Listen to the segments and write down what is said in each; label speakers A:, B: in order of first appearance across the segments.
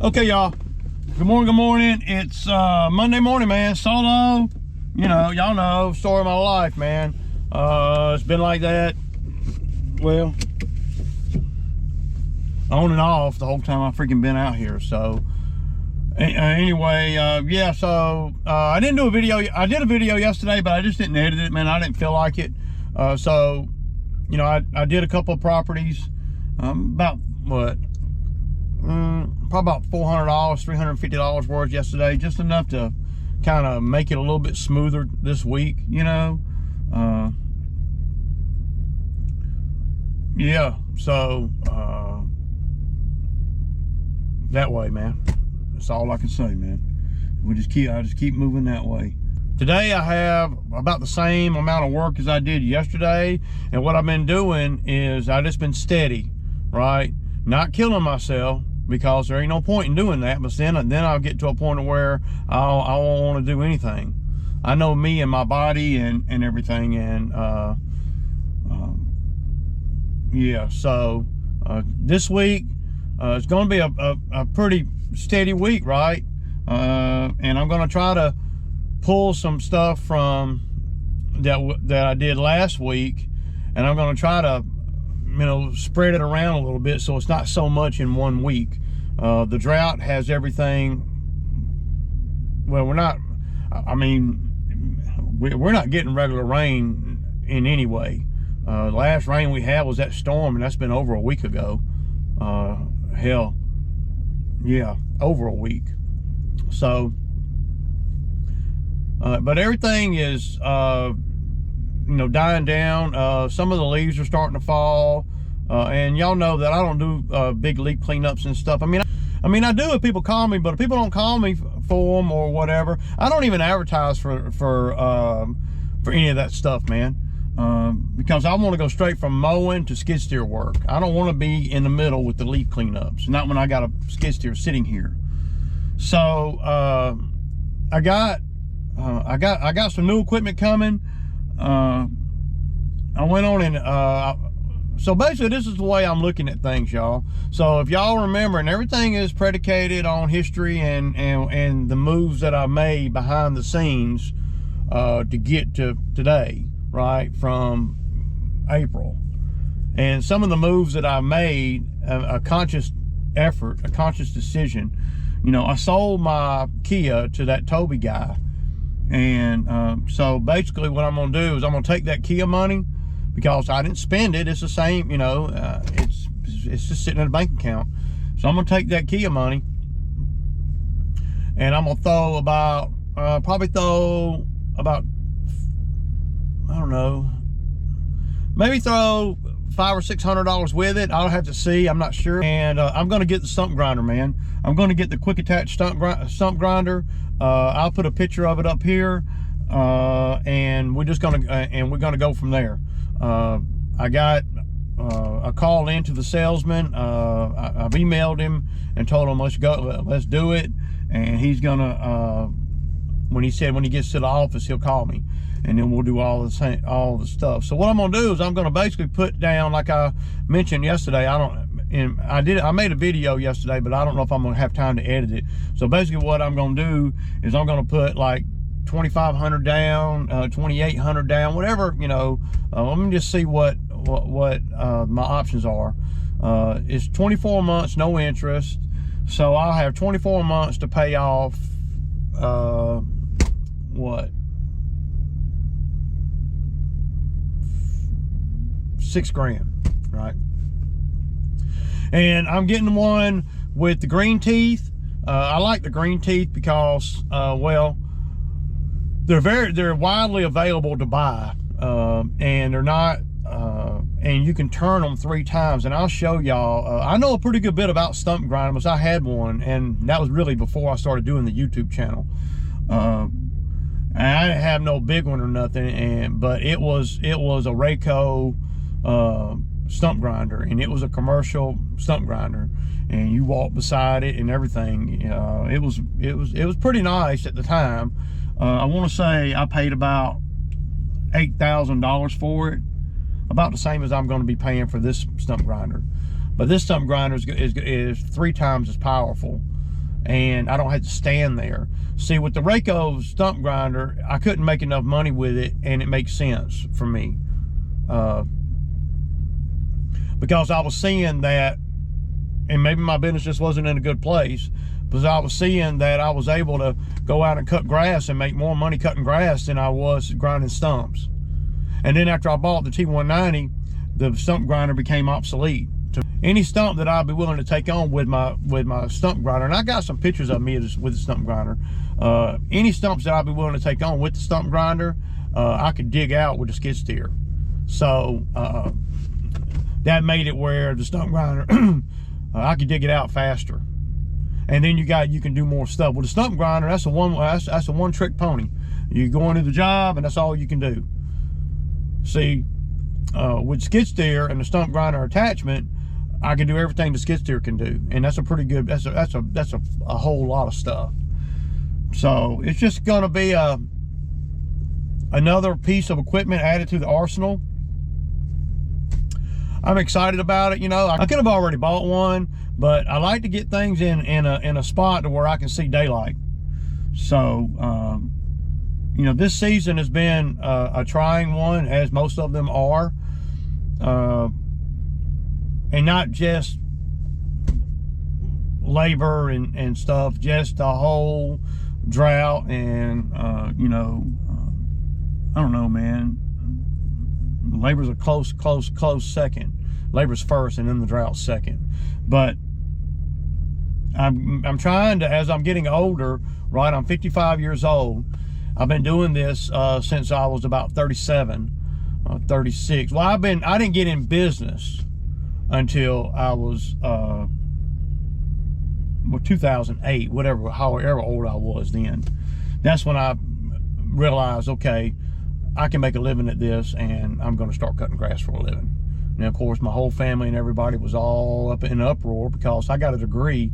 A: Okay, y'all. Good morning, good morning. It's Monday morning, man. Solo. You know, y'all know, story of my life, man. It's been like that, well, on and off the whole time I've freaking been out here. So, anyway, yeah, so I didn't do a video. I did a video yesterday, but I just didn't edit it, man. I didn't feel like it. So, you know, I did a couple of properties, about what? Probably about $400, $350 worth yesterday, just enough to kind of make it a little bit smoother this week, you know. Yeah, so that way, man. That's all I can say, man. I just keep moving that way. Today I have about the same amount of work as I did yesterday, and what I've been doing is I just been steady, right? Not killing myself, because there ain't no point in doing that. But then I'll get to a point where I won't want to do anything. I know me and my body and everything, and yeah. So this week it's going to be a pretty steady week, right? And I'm going to try to pull some stuff from that I did last week, and I'm going to try to, you know, spread it around a little bit so it's not so much in one week. The drought has everything. Well, we're not getting regular rain in any way. The last rain we had was that storm, and that's been over a week ago. Hell, yeah, over a week. So, but everything is, you know, dying down. Some of the leaves are starting to fall, and y'all know that I don't do big leaf cleanups and stuff. I mean, I do if people call me, but if people don't call me for them or whatever, I don't even advertise for any of that stuff, man. Because I want to go straight from mowing to skid steer work. I don't want to be in the middle with the leaf cleanups. Not when I got a skid steer sitting here. So I got some new equipment coming. I went on and so basically this is the way I'm looking at things, y'all. So if y'all remember, and everything is predicated on history and the moves that I made behind the scenes to get to today, right, from April. And some of the moves that I made, a conscious effort, a conscious decision. You know, I sold my Kia to that Toby guy. And so basically what I'm going to do is I'm going to take that Kia money, because I didn't spend it. It's the same, you know, it's just sitting in a bank account. So I'm going to take that Kia money, and I'm going to throw about, probably throw about, I don't know, maybe throw $500 or $600 with it. I'll have to see, I'm not sure. And I'm going to get the stump grinder, man. I'm going to get the quick attach stump grinder. I'll put a picture of it up here, and we're gonna go from there. I got a call into the salesman. I've emailed him and told him let's do it, and he's gonna when he gets to the office, he'll call me, and then we'll do all the stuff. So what I'm gonna do is I'm gonna basically put down, like I mentioned yesterday, I made a video yesterday, but I don't know if I'm gonna have time to edit it. So basically what I'm gonna do is I'm gonna put like 2,500 down, 2,800 down, whatever, you know. Let me just see what my options are. It's 24 months, no interest. So I'll have 24 months to pay off, what? $6,000, right? And I'm getting the one with the green teeth. I like the green teeth because, well, they're widely available to buy, and they're not, and you can turn them 3 times. And I'll show y'all. I know a pretty good bit about stump grinders. I had one, and that was really before I started doing the YouTube channel. And I didn't have no big one or nothing, but it was a Rayco stump grinder, and it was a commercial stump grinder, and you walk beside it and everything. It was pretty nice at the time. I want to say I paid about $8,000 for it, about the same as I'm going to be paying for this stump grinder. But this stump grinder is 3 times as powerful. and I don't have to stand there. See, with the Rayco stump grinder, I couldn't make enough money with it, and it makes sense for me. Because I was seeing that, and maybe my business just wasn't in a good place, because I was seeing that I was able to go out and cut grass and make more money cutting grass than I was grinding stumps. And then after I bought the T190, the stump grinder became obsolete. Any stump that I'd be willing to take on with my stump grinder, and I got some pictures of me with the stump grinder, any stumps that I'd be willing to take on with the stump grinder, I could dig out with a skid steer. So that made it where the stump grinder, I could dig it out faster. And then you can do more stuff. With the stump grinder, that's a one trick pony. You go into the job and that's all you can do. See, with skid steer and the stump grinder attachment, I can do everything the skid steer can do, and that's a pretty good. That's a whole lot of stuff. So it's just gonna be another piece of equipment added to the arsenal. I'm excited about it. You know, I could have already bought one, but I like to get things in a spot to where I can see daylight. So you know, this season has been a trying one, as most of them are. And not just labor and stuff, just the whole drought and, you know, I don't know, man. Labor's a close second. Labor's first and then the drought's second. But I'm trying to, as I'm getting older, right, I'm 55 years old. I've been doing this since I was about 37, 36. Well, I didn't get in business until I was, 2008, however old I was then. That's when I realized, okay, I can make a living at this, and I'm going to start cutting grass for a living. Now, of course, my whole family and everybody was all up in an uproar because I got a degree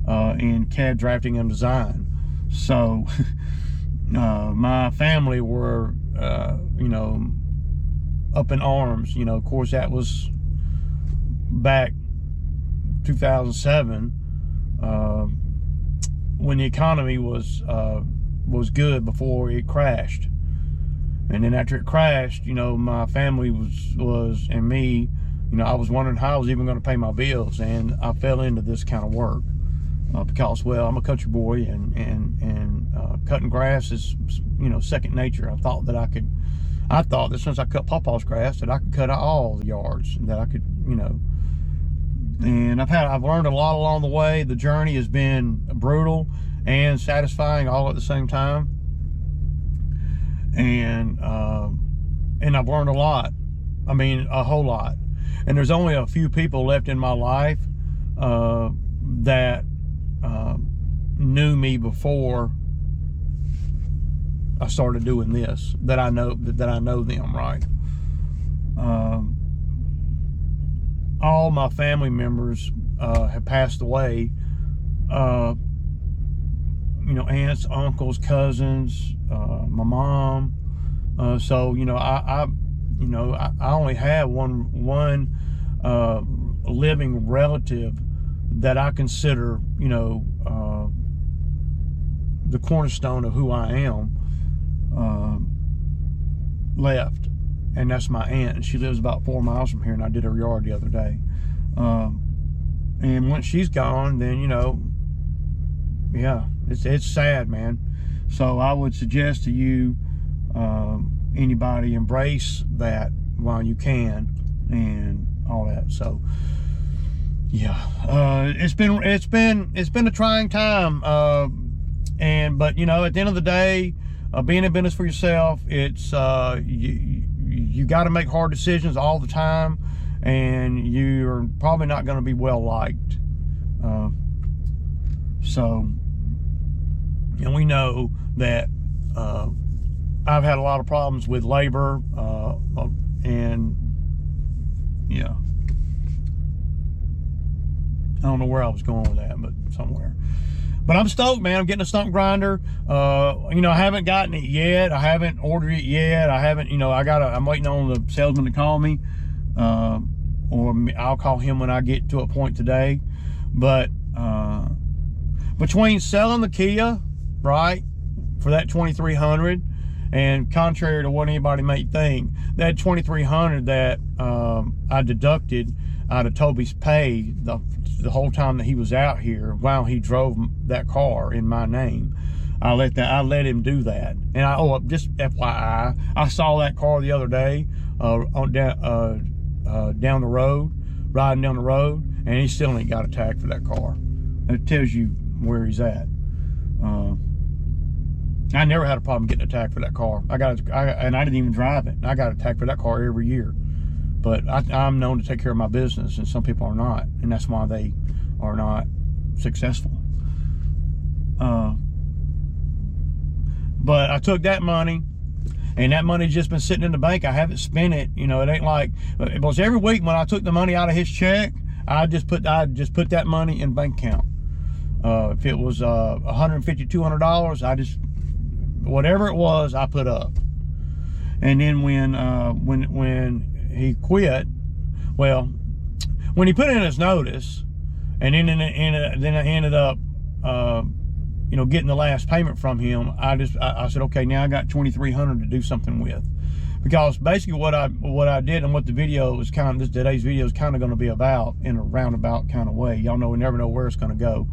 A: in CAD drafting and design. So my family were, you know, up in arms. You know, of course, that was back 2007 when the economy was good before it crashed. And then after it crashed, you know, my family was and me, you know, I was wondering how I was even going to pay my bills, and I fell into this kind of work because, well, I'm a country boy, and cutting grass is, you know, second nature. I thought that since I cut Pawpaw's grass, that I could cut all the yards, and that I could, you know. And I've learned a lot along the way. The journey has been brutal and satisfying all at the same time. And I've learned a lot. I mean, a whole lot. And there's only a few people left in my life that knew me before I started doing this, that I know them, right? All my family members have passed away. You know, aunts, uncles, cousins, my mom. So, you know, I only have one living relative that I consider, you know, the cornerstone of who I am, left. And that's my aunt, and she lives about 4 miles from here, and I did her yard the other day. And once she's gone, then, you know, yeah, it's sad, man. So I would suggest to you, anybody, embrace that while you can, and all that. So yeah, it's been a trying time, but you know, at the end of the day, being in business for yourself, it's you got to make hard decisions all the time, and you're probably not going to be well liked. So, and we know that I've had a lot of problems with labor, and yeah, I don't know where I was going with that, but somewhere. But I'm stoked, man. I'm getting a stump grinder. You know, I haven't gotten it yet. I haven't ordered it yet. I haven't, you know, I'm waiting on the salesman to call me, or I'll call him when I get to a point today. But between selling the Kia, right, for that $2,300, and contrary to what anybody may think, that $2,300 that I deducted out of Toby's pay the whole time that he was out here while he drove that car in my name, I let him do that. And just FYI, I saw that car the other day down the road, riding down the road, and he still ain't got a tag for that car. It tells you where he's at. I never had a problem getting a tag for that car. And I didn't even drive it. I got a tag for that car every year. But I'm known to take care of my business, and some people are not, and that's why they are not successful. But I took that money, and that money's just been sitting in the bank. I haven't spent it. You know, it ain't like it was every week when I took the money out of his check. I just put that money in bank account. If it was $150, $200, whatever it was, I put up. And then when he quit, well, when he put in his notice, and then I ended up getting the last payment from him, I said, okay, now I got $2,300 to do something with. Because basically what I did, and what the video is today's video is kind of going to be about, in a roundabout kind of way, y'all know we never know where it's going to go,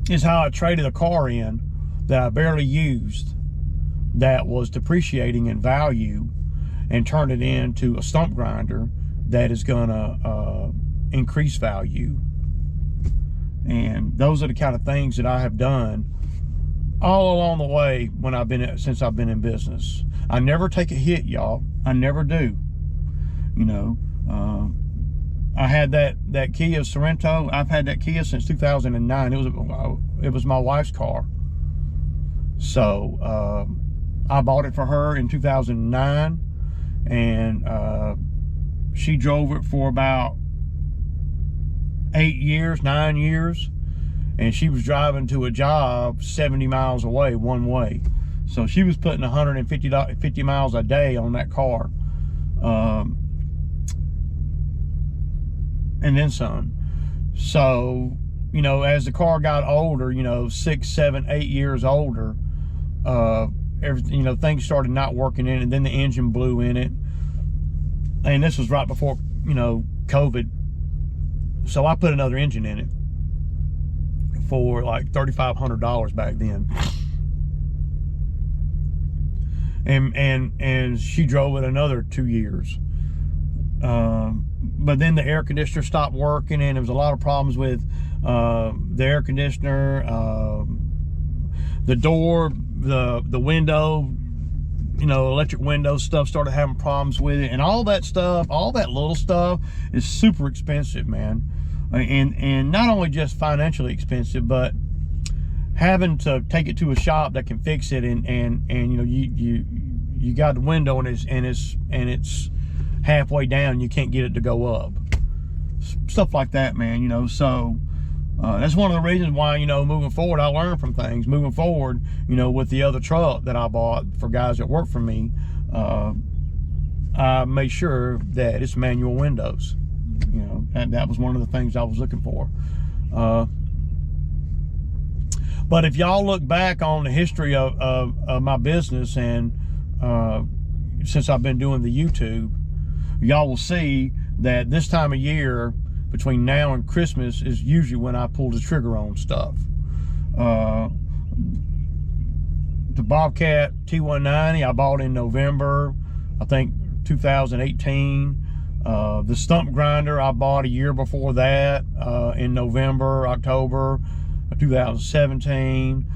A: is how I traded a car in that I barely used, that was depreciating in value, and turned it into a stump grinder that is gonna increase value. And those are the kind of things that I have done all along the way since I've been in business. I never take a hit, y'all. I never do. You know, I had that Kia Sorento. I've had that Kia since 2009. It was my wife's car. So I bought it for her in 2009, and she drove it for about 9 years, and she was driving to a job 70 miles away one way. So she was putting 50 miles a day on that car, and then some. So, you know, as the car got older, 6, 7, 8 years older, everything, things started not working in it, and then the engine blew in it. And this was right before, COVID. So I put another engine in it for like $3,500 back then. And she drove it another 2 years. But then the air conditioner stopped working, and there was a lot of problems with the air conditioner, the door, the window, electric window stuff started having problems with it, and all that stuff, all that little stuff is super expensive, man. And not only just financially expensive, but having to take it to a shop that can fix it, and you got the window and it's halfway down, you can't get it to go up, stuff like that, man. So that's one of the reasons why, moving forward, I learned from things. Moving forward, with the other truck that I bought for guys that work for me, I made sure that it's manual windows. And that was one of the things I was looking for. But if y'all look back on the history of my business, and since I've been doing the YouTube, y'all will see that this time of year, between now and Christmas, is usually when I pull the trigger on stuff. The Bobcat T190 I bought in November, I think 2018. The stump grinder I bought a year before that, in November, October 2017.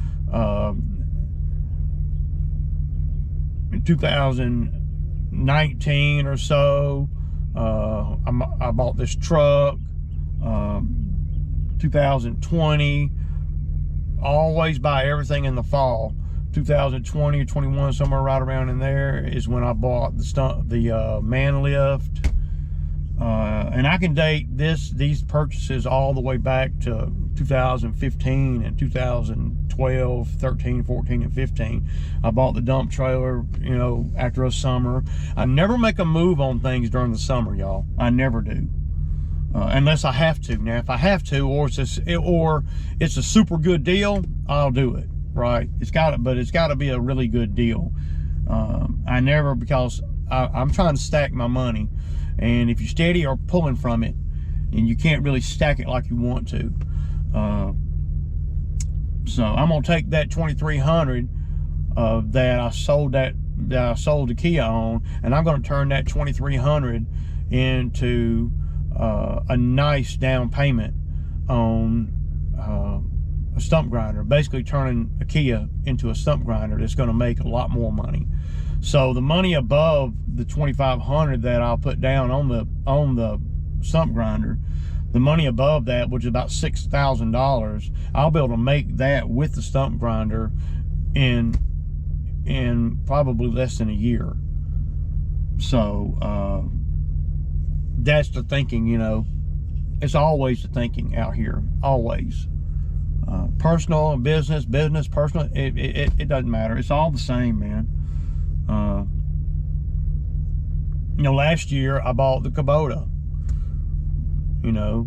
A: In 2019 or so, I bought this truck. 2020, always buy everything in the fall. 2020 or 21, somewhere right around in there, is when I bought the man lift. And I can date these purchases all the way back to 2015 and 2012, 13, 14, and 15. I bought the dump trailer, after a summer. I never make a move on things during the summer, y'all. I never do. unless I have to. Now, if I have to, or it's a super good deal, I'll do it. Right? But it's got to be a really good deal. I never, because I'm trying to stack my money, and if you steady or pulling from it, and you can't really stack it like you want to. So I'm gonna take that 2,300 that I sold the Kia on, and I'm gonna turn that 2,300 into a nice down payment on a stump grinder, basically turning a Kia into a stump grinder that's going to make a lot more money. So the money above the 2,500 that I'll put down on the stump grinder, the money above that, which is about $6,000, I'll be able to make that with the stump grinder in probably less than a year. So that's the thinking, you know. It's always the thinking out here, always. Personal and business, personal, it doesn't matter. It's all the same, man. You know, last year I bought the Kubota, you know,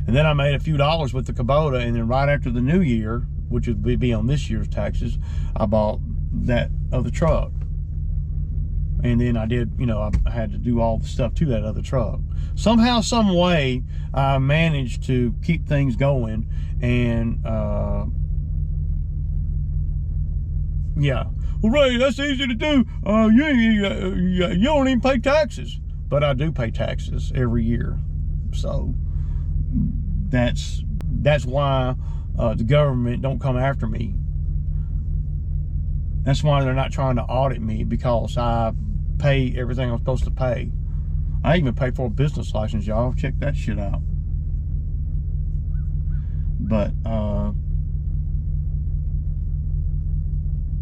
A: and then I made a few dollars with the Kubota, and then right after the new year, which would be on this year's taxes, I bought that other truck. And then I did, you know, I had to do all the stuff to that other truck. Somehow, some way, I managed to keep things going. And, yeah. Well, Ray, that's easy to do. You don't even pay taxes. But I do pay taxes every year. So, that's why the government don't come after me. That's why they're not trying to audit me, because I pay everything I'm supposed to pay. I even pay for a business license, y'all. Check that shit out. But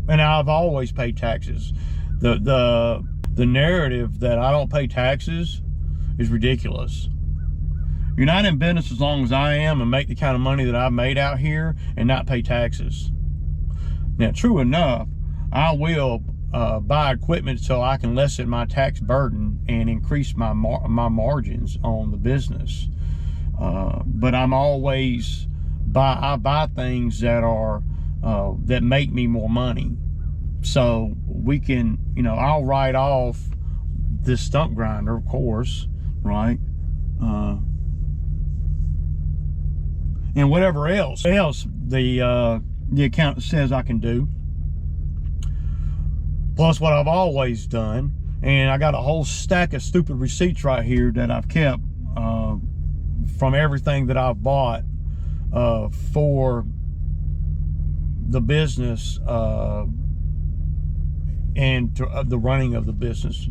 A: and I've always paid taxes. The narrative that I don't pay taxes is ridiculous. You're not in business as long as I am and make the kind of money that I've made out here and not pay taxes. Now, true enough, I will buy equipment so I can lessen my tax burden and increase my margins on the business. But I'm always I buy things that are that make me more money. So we can, you know, I'll write off this stump grinder, of course, right? And whatever else the accountant says I can do. Plus what I've always done, and I got a whole stack of stupid receipts right here that I've kept from everything that I've bought for the business and the running of the business.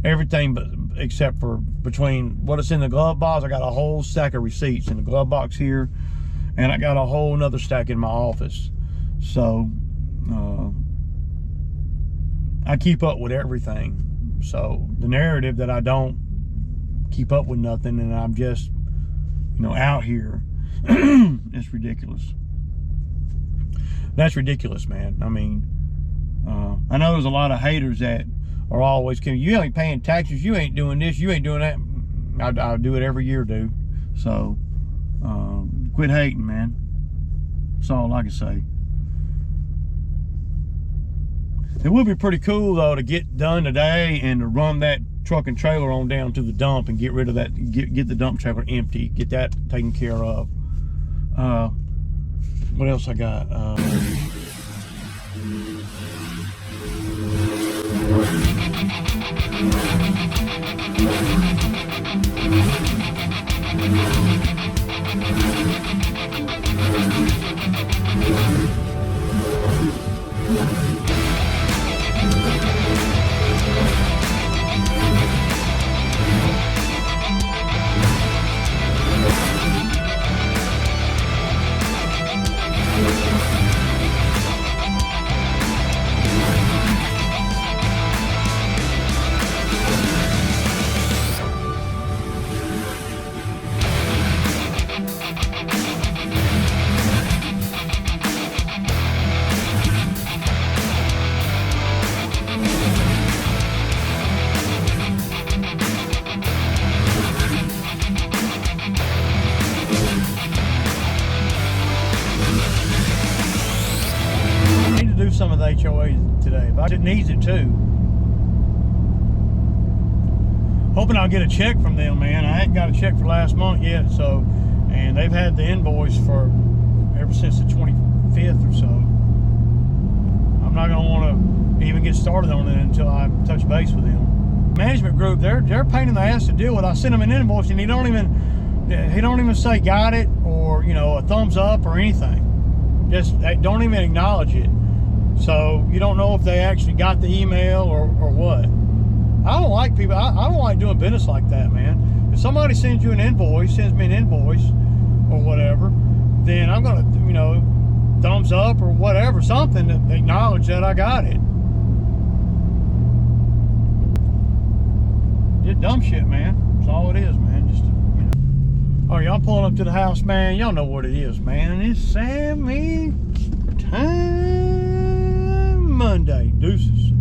A: Everything but except for between what is in the glove box. I got a whole stack of receipts in the glove box here, and I got a whole nother stack in my office. So I keep up with everything. So the narrative that I don't keep up with nothing and I'm just, you know, out here, it's ridiculous. That's ridiculous, man. I mean, I know there's a lot of haters that are always coming, you ain't paying taxes, you ain't doing this, you ain't doing that. I do it every year, dude. So quit hating, man. That's all I can say. It would be pretty cool though to get done today and to run that truck and trailer on down to the dump and get rid of that, get the dump trailer empty, get that taken care of. What else I got?
B: the HOA today. But it needs it too. Hoping I'll get a check from them, man. I ain't got a check for last month yet, so, and they've had the invoice for ever since the 25th or so. I'm not gonna want to even get started on it until I touch base with them. Management group, they're a pain in the ass to deal with. I sent them an invoice and he don't even say got it, or you know, a thumbs up or anything. Just they don't even acknowledge it. So you don't know if they actually got the email or what. I don't like people. I don't like doing business like that, man. If somebody sends me an invoice or whatever, then I'm gonna, you know, thumbs up or whatever, something to acknowledge that I got it. Just dumb shit, man. That's all it is, man. Just, you know. Oh, y'all pulling up to the house, man. Y'all know what it is, man. It's Sammy Time Monday. Deuces.